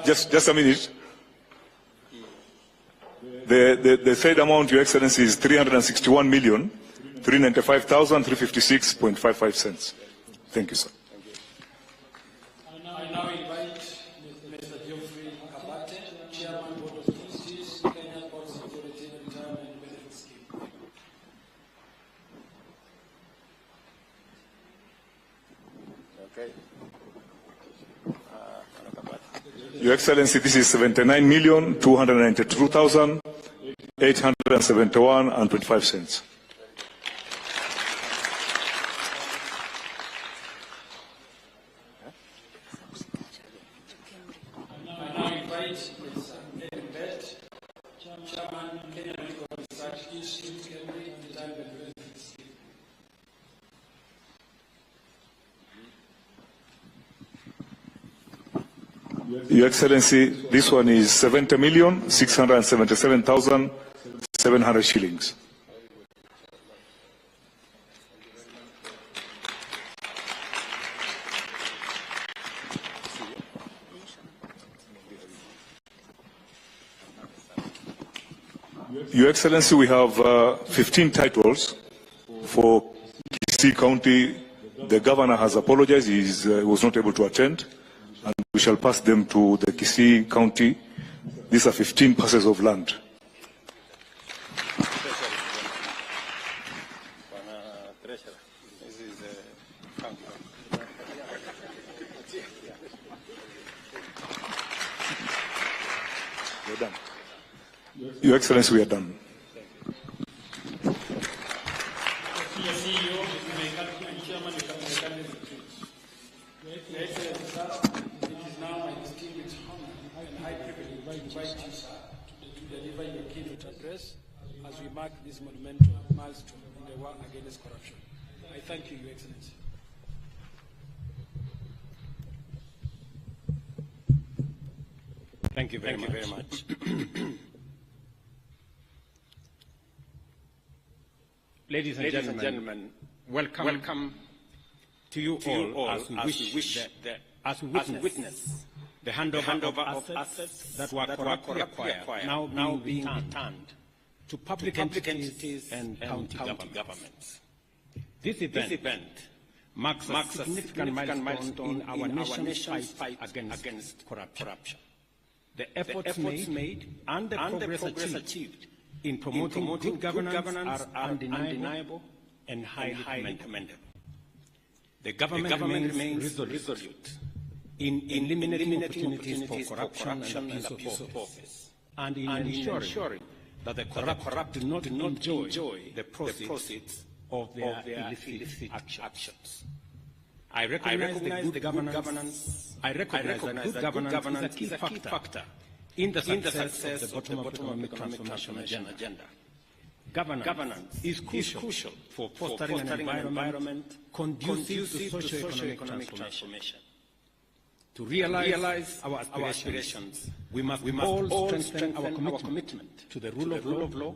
Just a minute. The said amount, Your Excellency, is 361,395,356.55 cents. Thank you, sir. I now invite Mr. Geoffrey Kabate, Chairman, Board of Trustees, Kenya Port Security Retirement Benefit Scheme. Okay. Your Excellency, this is 79,292,871.25 cents. I now invite Mr. David Bett, Chairman, Kenya Medical Research Institute, Kenya Retirement Benefit Scheme. Your Excellency, this one is 70,677,700 shillings. Your Excellency, we have 15 titles for Kisii County. The governor has apologized. He was not able to attend. And we shall pass them to the Kisii County. These are 15 parcels of land. We're done. Your Excellency, we are done. As we mark this monumental milestone in the war against corruption. I thank you, Your Excellency. Thank you very much. Ladies and gentlemen, welcome to you all as we witness the handover of assets that were corruptly acquired, now being returned to public entities and county governments. This event marks a significant milestone in our nation's fight against corruption. The efforts made and the progress achieved in promoting good governance are undeniable and highly commendable. The government remains resolute in eliminating opportunities for corruption and abuse of office, and in ensuring that the corrupt do not enjoy the proceeds of their illicit actions. I recognize that good governance is a key factor in the success of the bottom-up economic transformation agenda. Governance is crucial for fostering an environment conducive to socio-economic transformation. To realize our aspirations, we must all strengthen our commitment to the rule of law,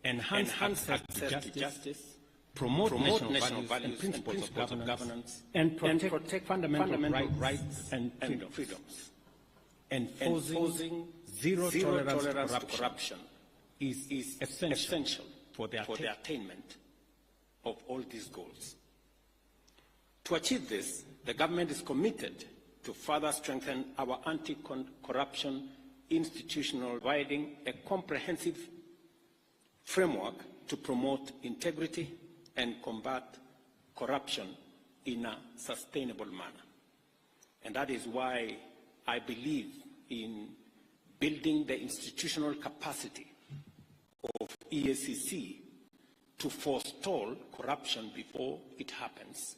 enhance access to justice, promote national values and principles of governance, and protect fundamental rights and freedoms. Enforcing zero tolerance to corruption is essential for the attainment of all these goals. To achieve this, the government is committed to further strengthen our anti-corruption institutional, providing a comprehensive framework to promote integrity and combat corruption in a sustainable manner. And that is why I believe in building the institutional capacity of EACC to forestall corruption before it happens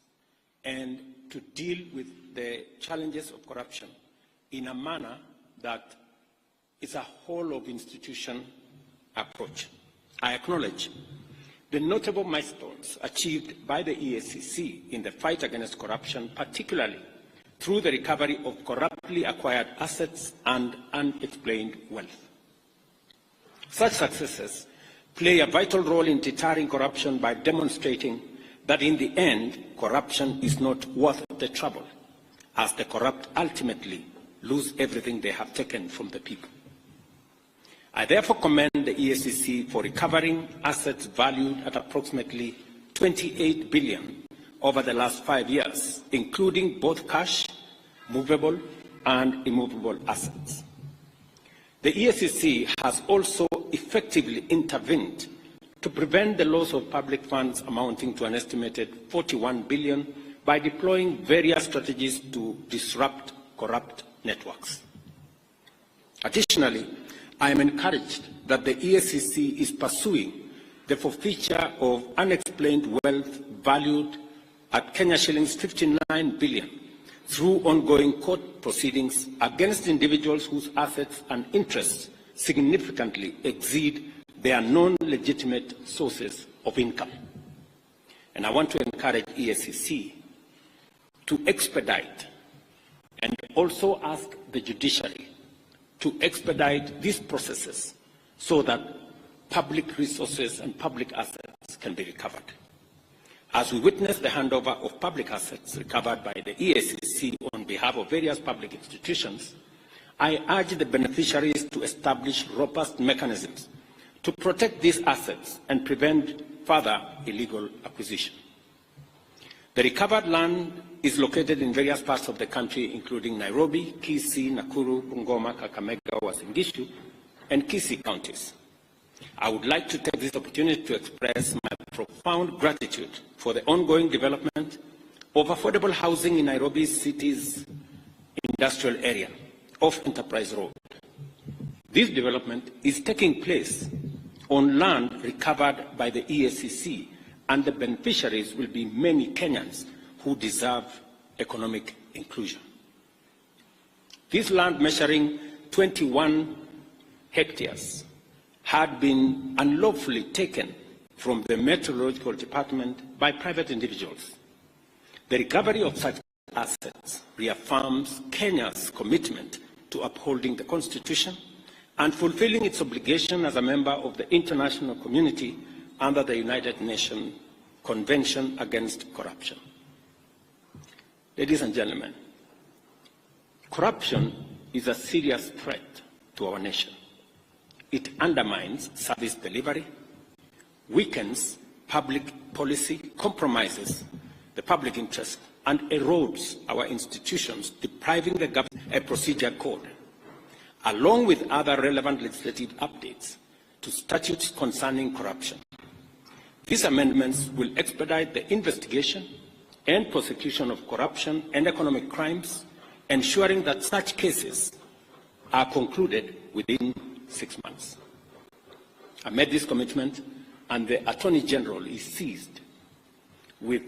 and to deal with the challenges of corruption in a manner that is a whole of institution approach. I acknowledge the notable milestones achieved by the EACC in the fight against corruption, particularly through the recovery of corruptly acquired assets and unexplained wealth. Such successes play a vital role in deterring corruption by demonstrating that in the end, corruption is not worth the trouble, as the corrupt ultimately lose everything they have taken from the people. I therefore commend the EACC for recovering assets valued at approximately 28 billion over the last 5 years, including both cash, movable and immovable assets. The EACC has also effectively intervened to prevent the loss of public funds amounting to an estimated 41 billion by deploying various strategies to disrupt corrupt networks. Additionally, I am encouraged that the EACC is pursuing the forfeiture of unexplained wealth valued at Kenya shillings 59 billion through ongoing court proceedings against individuals whose assets and interests significantly exceed their non-legitimate sources of income. And I want to encourage EACC to expedite and also ask the judiciary to expedite these processes so that public resources and public assets can be recovered. As we witness the handover of public assets recovered by the EACC on behalf of various public institutions, I urge the beneficiaries to establish robust mechanisms to protect these assets and prevent further illegal acquisition. The recovered land is located in various parts of the country, including Nairobi, Kisii, Nakuru, Bungoma, Kakamega, Uasin Gishu, and Kisii counties. I would like to take this opportunity to express my profound gratitude for the ongoing development of affordable housing in Nairobi city's industrial area of Enterprise Road. This development is taking place on land recovered by the EACC, and the beneficiaries will be many Kenyans who deserve economic inclusion. This land, measuring 21 hectares, had been unlawfully taken from the Meteorological Department by private individuals. The recovery of such assets reaffirms Kenya's commitment to upholding the Constitution and fulfilling its obligation as a member of the international community under the United Nations Convention Against Corruption. Ladies and gentlemen, corruption is a serious threat to our nation. It undermines service delivery, weakens public policy, compromises the public interest, and erodes our institutions, depriving the government a procedure code, along with other relevant legislative updates to statutes concerning corruption. These amendments will expedite the investigation and prosecution of corruption and economic crimes, ensuring that such cases are concluded within 6 months. I made this commitment, and the Attorney General is seized with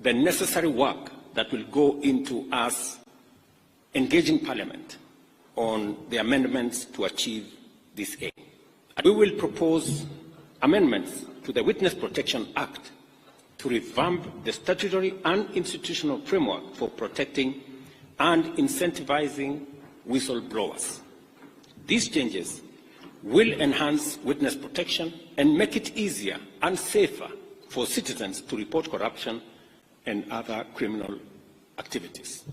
the necessary work that will go into us engaging Parliament on the amendments to achieve this aim. We will propose amendments to the Witness Protection Act to revamp the statutory and institutional framework for protecting and incentivizing whistleblowers. These changes will enhance witness protection and make it easier and safer for citizens to report corruption and other criminal activities.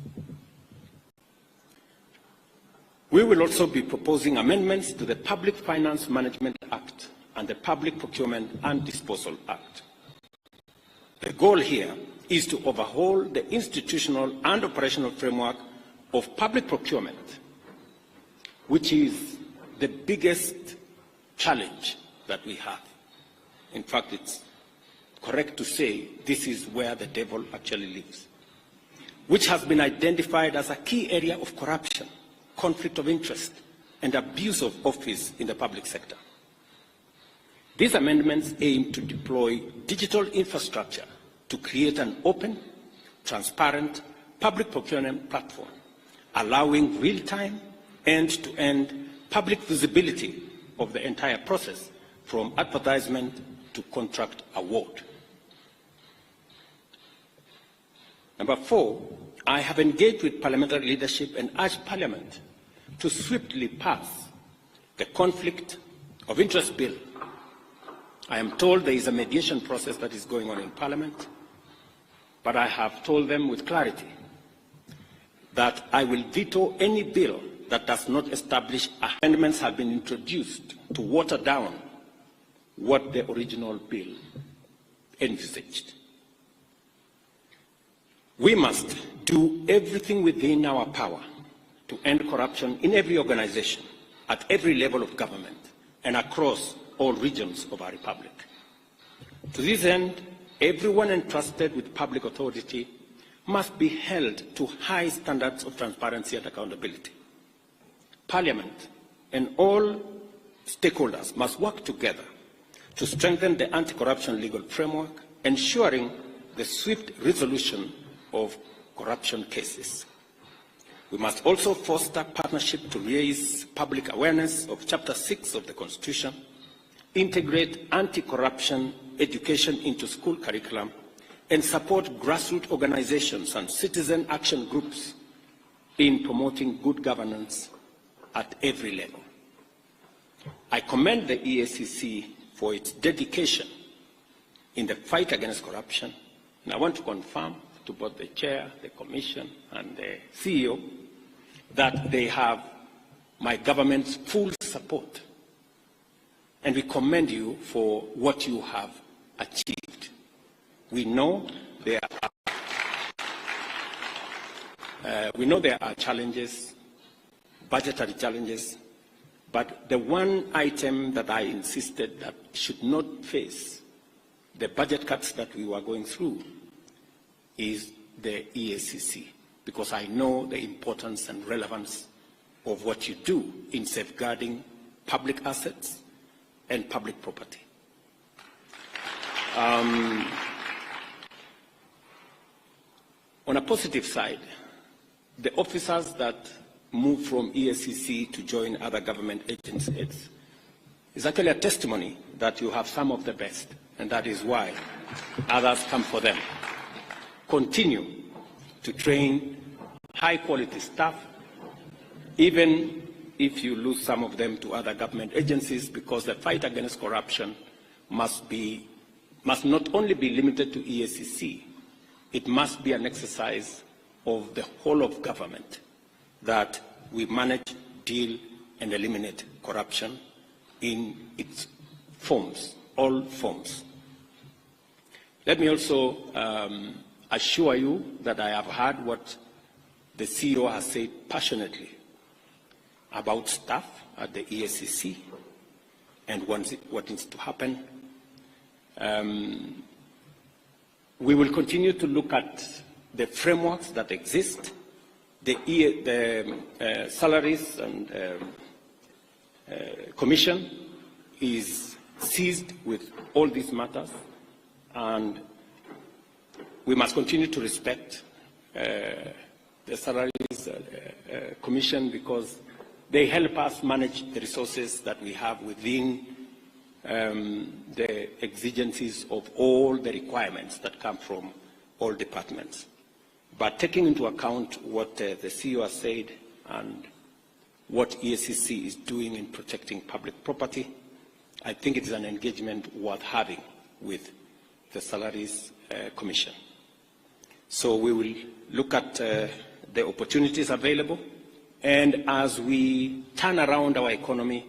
We will also be proposing amendments to the Public Finance Management Act and the Public Procurement and Disposal Act. The goal here is to overhaul the institutional and operational framework of public procurement, which is the biggest challenge that we have. In fact, it's correct to say this is where the devil actually lives, which has been identified as a key area of corruption, conflict of interest, and abuse of office in the public sector. These amendments aim to deploy digital infrastructure to create an open, transparent public procurement platform, allowing real-time, end-to-end public visibility of the entire process, from advertisement to contract award. Number 4, I have engaged with parliamentary leadership and urged Parliament to swiftly pass the Conflict of Interest Bill. I am told there is a mediation process that is going on in Parliament, but I have told them with clarity that I will veto any bill that does not establish amendments have been introduced to water down what the original bill envisaged. We must do everything within our power to end corruption in every organization, at every level of government, and across all regions of our republic. To this end, everyone entrusted with public authority must be held to high standards of transparency and accountability. Parliament and all stakeholders must work together to strengthen the anti-corruption legal framework, ensuring the swift resolution of corruption cases. We must also foster partnership to raise public awareness of Chapter 6 of the Constitution, integrate anti-corruption education into school curriculum, and support grassroots organizations and citizen action groups in promoting good governance at every level. I commend the EACC for its dedication in the fight against corruption, and I want to confirm to both the Chair, the Commission, and the CEO that they have my government's full support. And we commend you for what you have achieved. We know there are challenges, budgetary challenges, but the one item that I insisted that should not face the budget cuts that we were going through is the EACC, because I know the importance and relevance of what you do in safeguarding public assets and public property. On a positive side, the officers that move from EACC to join other government agencies is actually a testimony that you have some of the best, and that is why others come for them. Continue to train high-quality staff, even if you lose some of them to other government agencies, because the fight against corruption must not only be limited to EACC, it must be an exercise of the whole of government, that we manage, deal, and eliminate corruption in its forms, all forms. Let me also assure you that I have heard what the CEO has said passionately about staff at the EACC and what needs to happen. We will continue to look at the frameworks that exist, the salaries and commission is seized with all these matters, and we must continue to respect the salaries commission, because they help us manage the resources that we have within the exigencies of all the requirements that come from all departments. But taking into account what the CEO has said and what EACC is doing in protecting public property, I think it is an engagement worth having with the Salaries Commission. So we will look at the opportunities available, and as we turn around our economy,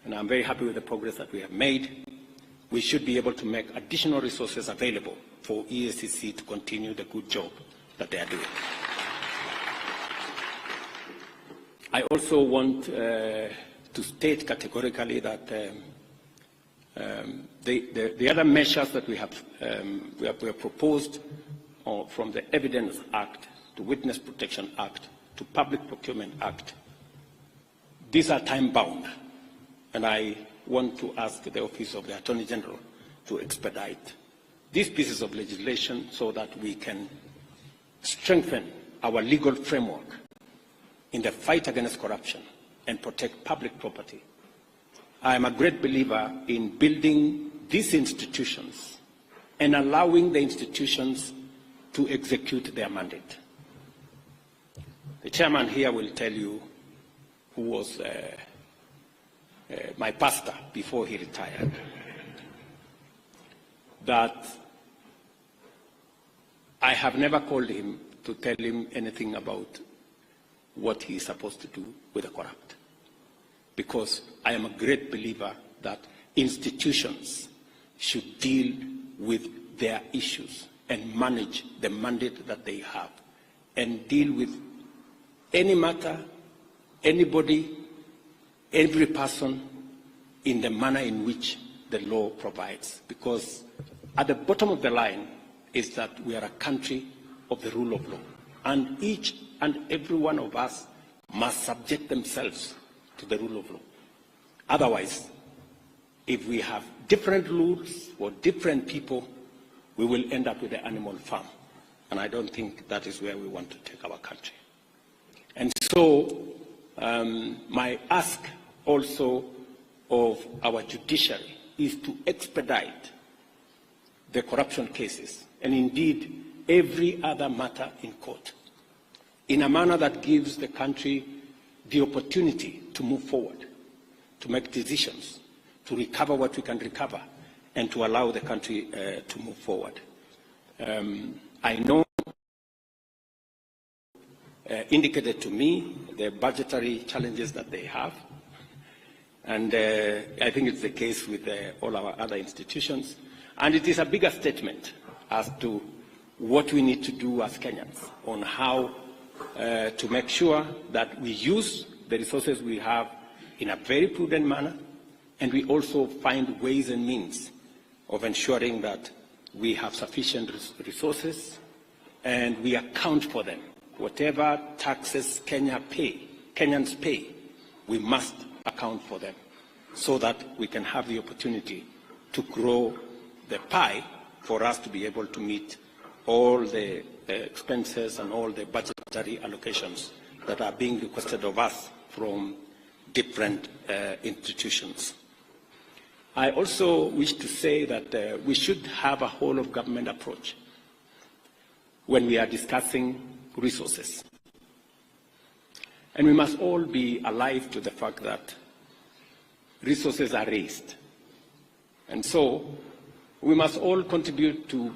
and I'm very happy with the progress that we have made, we should be able to make additional resources available for EACC to continue the good job that they are doing. I also want to state categorically that the other measures that we have proposed from the Evidence Act to Witness Protection Act to Public Procurement Act, these are time-bound, and I want to ask the Office of the Attorney General to expedite these pieces of legislation so that we can strengthen our legal framework in the fight against corruption and protect public property. I am a great believer in building these institutions and allowing the institutions to execute their mandate. The chairman here will tell you, who was my pastor before he retired, that I have never called him to tell him anything about what he is supposed to do with the corrupt. Because I am a great believer that institutions should deal with their issues and manage the mandate that they have and deal with any matter, anybody, every person in the manner in which the law provides. Because at the bottom of the line is that we are a country of the rule of law. And each and every one of us must subject themselves to the rule of law. Otherwise, if we have different rules for different people, we will end up with the animal farm. And I don't think that is where we want to take our country. And so my ask also of our judiciary is to expedite the corruption cases, and indeed every other matter in court, in a manner that gives the country the opportunity to move forward, to make decisions, to recover what we can recover, and to allow the country to move forward. I know indicated to me the budgetary challenges that they have, and I think it's the case with all our other institutions, and it is a bigger statement as to what we need to do as Kenyans on how to make sure that we use the resources we have in a very prudent manner, and we also find ways and means of ensuring that we have sufficient resources and we account for them. Whatever taxes Kenyans pay, we must account for them so that we can have the opportunity to grow the pie for us to be able to meet all the expenses and all the budgetary allocations that are being requested of us from different institutions. I also wish to say that we should have a whole-of-government approach when we are discussing resources. And we must all be alive to the fact that resources are raised. And so we must all contribute to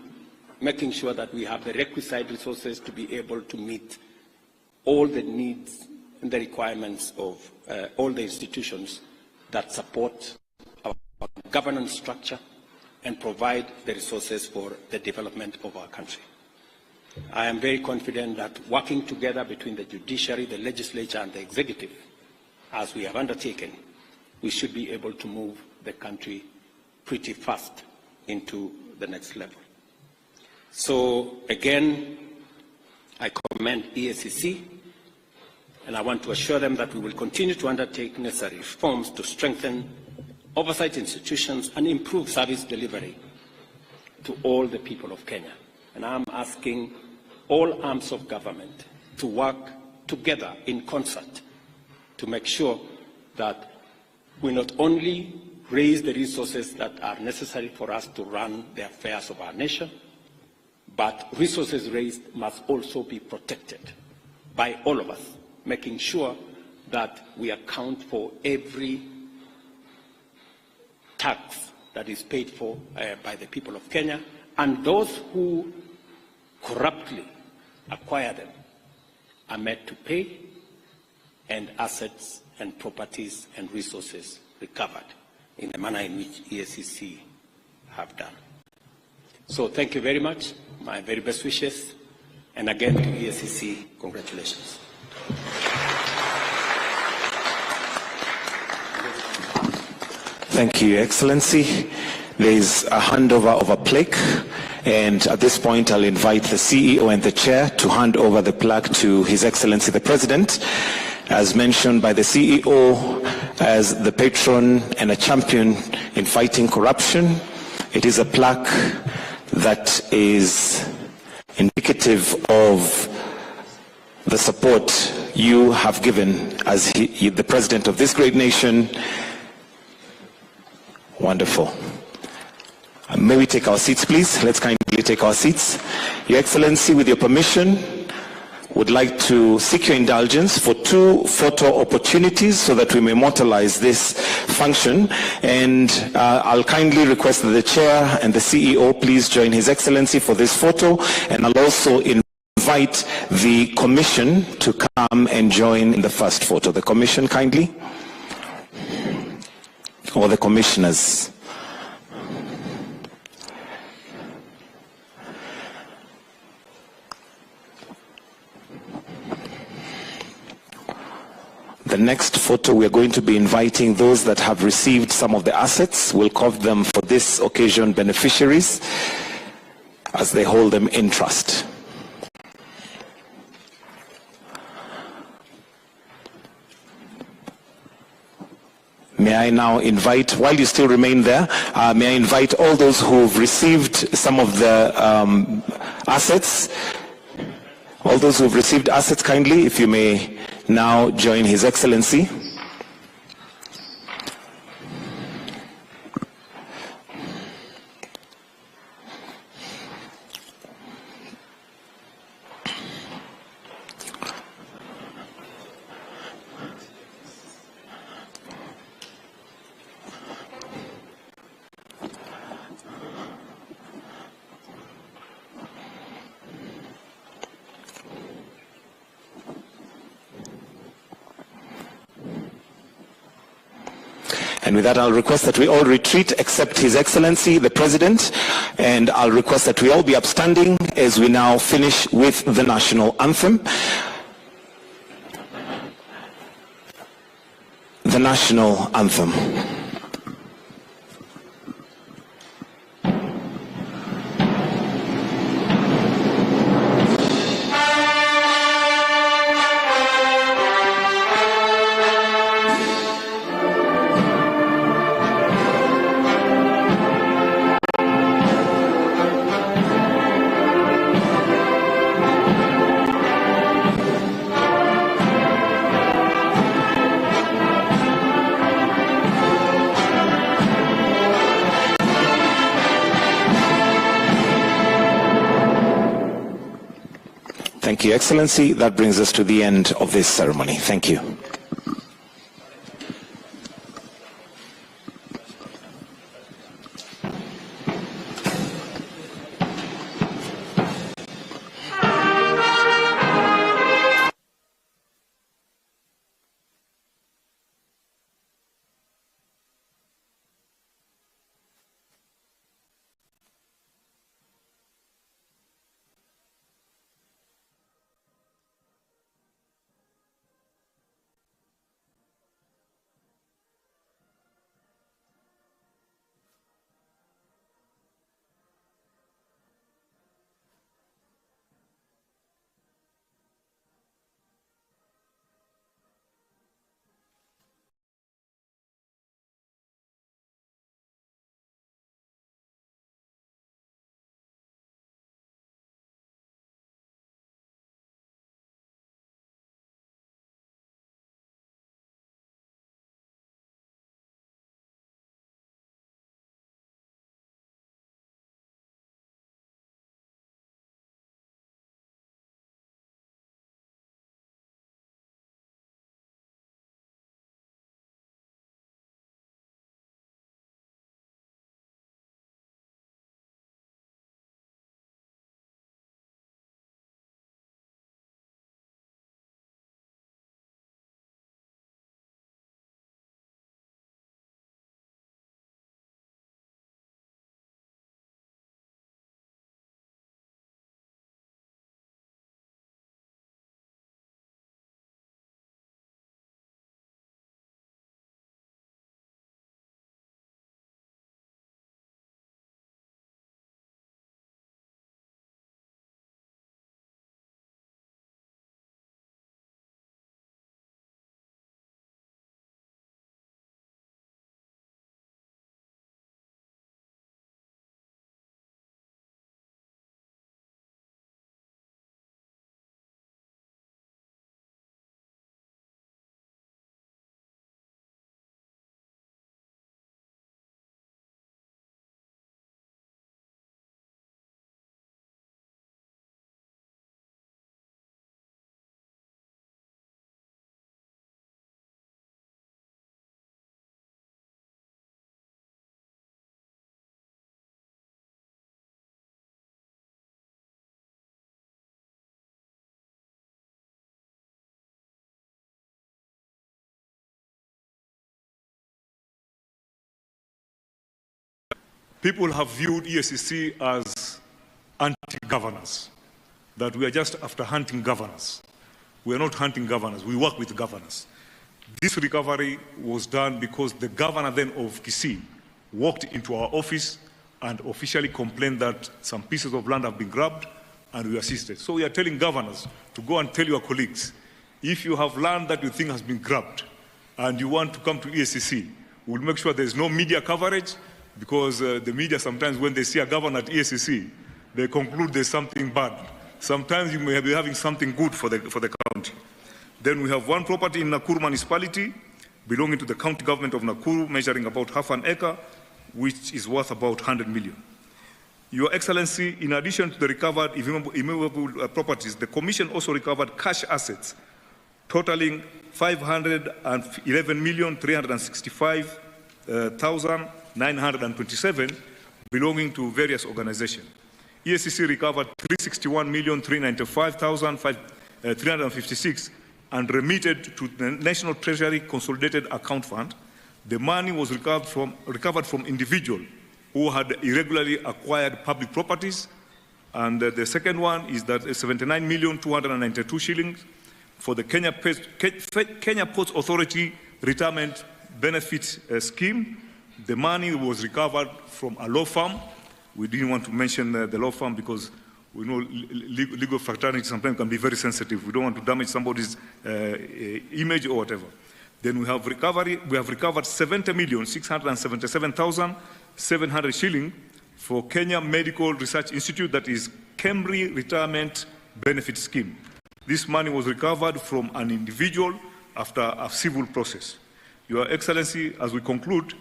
making sure that we have the requisite resources to be able to meet all the needs and the requirements of all the institutions that support our governance structure and provide the resources for the development of our country. I am very confident that working together between the judiciary, the legislature, and the executive, as we have undertaken, we should be able to move the country pretty fast into the next level. So again, I commend Eacc, and I want to assure them that we will continue to undertake necessary reforms to strengthen oversight institutions and improve service delivery to all the people of Kenya. And I'm asking all arms of government to work together in concert to make sure that we not only raise the resources that are necessary for us to run the affairs of our nation, but resources raised must also be protected by all of us, making sure that we account for every tax that is paid for by the people of Kenya, and those who corruptly acquire them are made to pay, and assets and properties and resources recovered in the manner in which Eacc have done. So thank you very much. My very best wishes. And again to Eacc, congratulations. Thank you, Your Excellency. There is a handover of a plaque, and at this point I'll invite the CEO and the Chair to hand over the plaque to His Excellency the President. As mentioned by the CEO, as the patron and a champion in fighting corruption, it is a plaque that is indicative of the support you have given as the President of this great nation. Wonderful. May we take our seats, please? Let's kindly take our seats. Your Excellency, with your permission, would like to seek your indulgence for 2 photo opportunities so that we may immortalize this function. And I'll kindly request that the Chair and the CEO please join His Excellency for this photo. And I'll also invite invite the Commission to come and join in the first photo. The Commission, kindly. Or the Commissioners. The next photo, we are going to be inviting those that have received some of the assets. We'll call them for this occasion beneficiaries as they hold them in trust. May I now invite, while you still remain there, may I invite all those who've received some of the assets, all those who've received assets, kindly, if you may now join His Excellency. And with that, I'll request that we all retreat except His Excellency, the President, and I'll request that we all be upstanding as we now finish with the national anthem. The national anthem. Thank you, Excellency. That brings us to the end of this ceremony. Thank you. people have viewed Eacc as anti-governors, that we are just after hunting governors. We are not hunting governors, we work with governors. This recovery was done because the governor then of Kisii walked into our office and officially complained that some pieces of land have been grabbed and we assisted. So we are telling governors to go and tell your colleagues, if you have land that you think has been grabbed and you want to come to Eacc, we'll make sure there's no media coverage, because the media sometimes when they see a governor at Eacc, they conclude there's something bad. Sometimes you may be having something good for the county. Then we have one property in Nakuru municipality belonging to the county government of Nakuru, measuring about half an acre, which is worth about 100 million. Your Excellency, in addition to the recovered immovable properties, the Commission also recovered cash assets totaling 511,365,927 belonging to various organizations. Eacc recovered 361,395,356 and remitted to the National Treasury Consolidated Account Fund. The money was recovered from individuals who had irregularly acquired public properties. And the second one is that 79,292 shillings for the Kenya Ports Authority Retirement Benefit Scheme. The money was recovered from a law firm. We didn't want to mention the law firm because we know legal fraternity sometimes can be very sensitive. We don't want to damage somebody's image or whatever. Then we have recovered 70,677,700 shillings for Kenya Medical Research Institute, that is KEMRI Retirement Benefit Scheme. This money was recovered from an individual after a civil process. Your Excellency, as we conclude,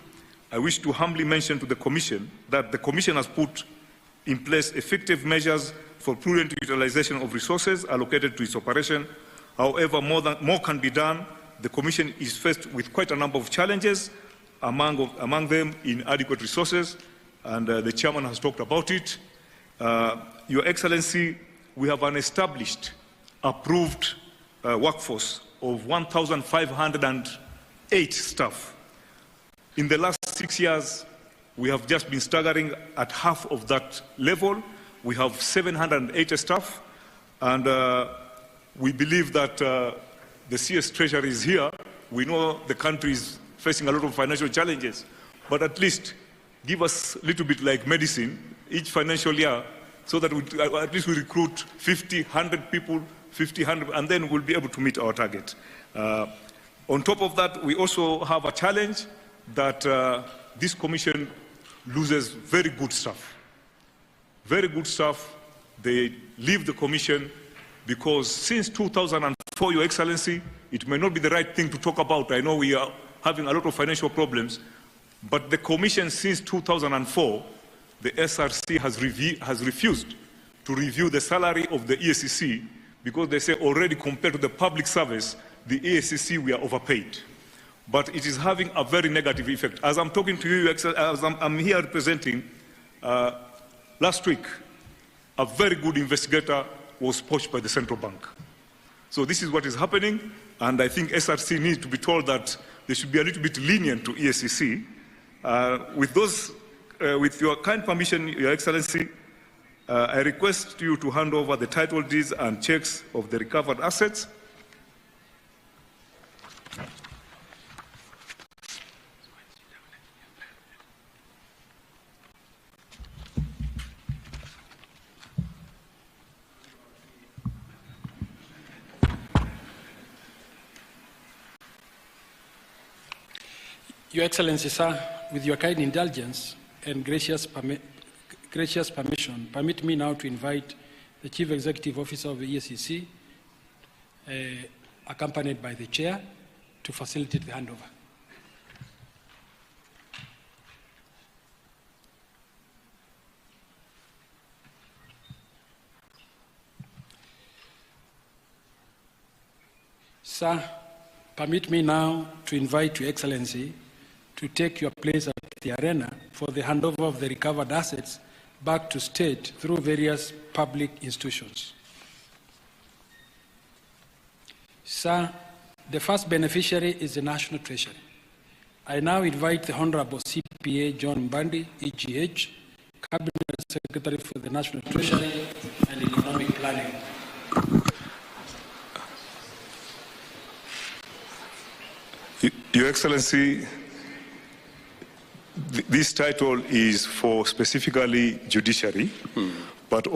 I wish to humbly mention to the Commission that the Commission has put in place effective measures for prudent utilization of resources allocated to its operation. However, more can be done. The Commission is faced with quite a number of challenges, among them inadequate resources, and the Chairman has talked about it. Your Excellency, we have an established, approved workforce of 1,508 staff. In the last 6 years, we have just been staggering at half of that level. We have 780 staff, and we believe that the CS Treasury is here. We know the country is facing a lot of financial challenges, but at least give us a little bit like medicine each financial year, so that at least we recruit 50, 100 people, 50, 100, and then we'll be able to meet our target. On top of that, we also have a challenge that this Commission loses very good staff. Very good staff. They leave the Commission because since 2004, Your Excellency, it may not be the right thing to talk about. I know we are having a lot of financial problems, but the Commission since 2004, the SRC has refused to review the salary of the Eacc because they say already compared to the public service, the Eacc, we are overpaid. But it is having a very negative effect. As I'm talking to you, as I'm here representing, last week, a very good investigator was poached by the central bank. So this is what is happening, and I think SRC needs to be told that they should be a little bit lenient to Eacc. With your kind permission, Your Excellency, I request you to hand over the title deeds and checks of the recovered assets. Your Excellency, sir, with your kind indulgence and gracious permission, permit me now to invite the Chief Executive Officer of the Eacc, accompanied by the Chair, to facilitate the handover. Sir, permit me now to invite Your Excellency to take your place at the arena for the handover of the recovered assets back to state through various public institutions. Sir, the first beneficiary is the National Treasury. I now invite the Honorable CPA John Mbandi, EGH, Cabinet Secretary for the National Treasury and Economic Planning. Your Excellency, this title is for specifically judiciary, but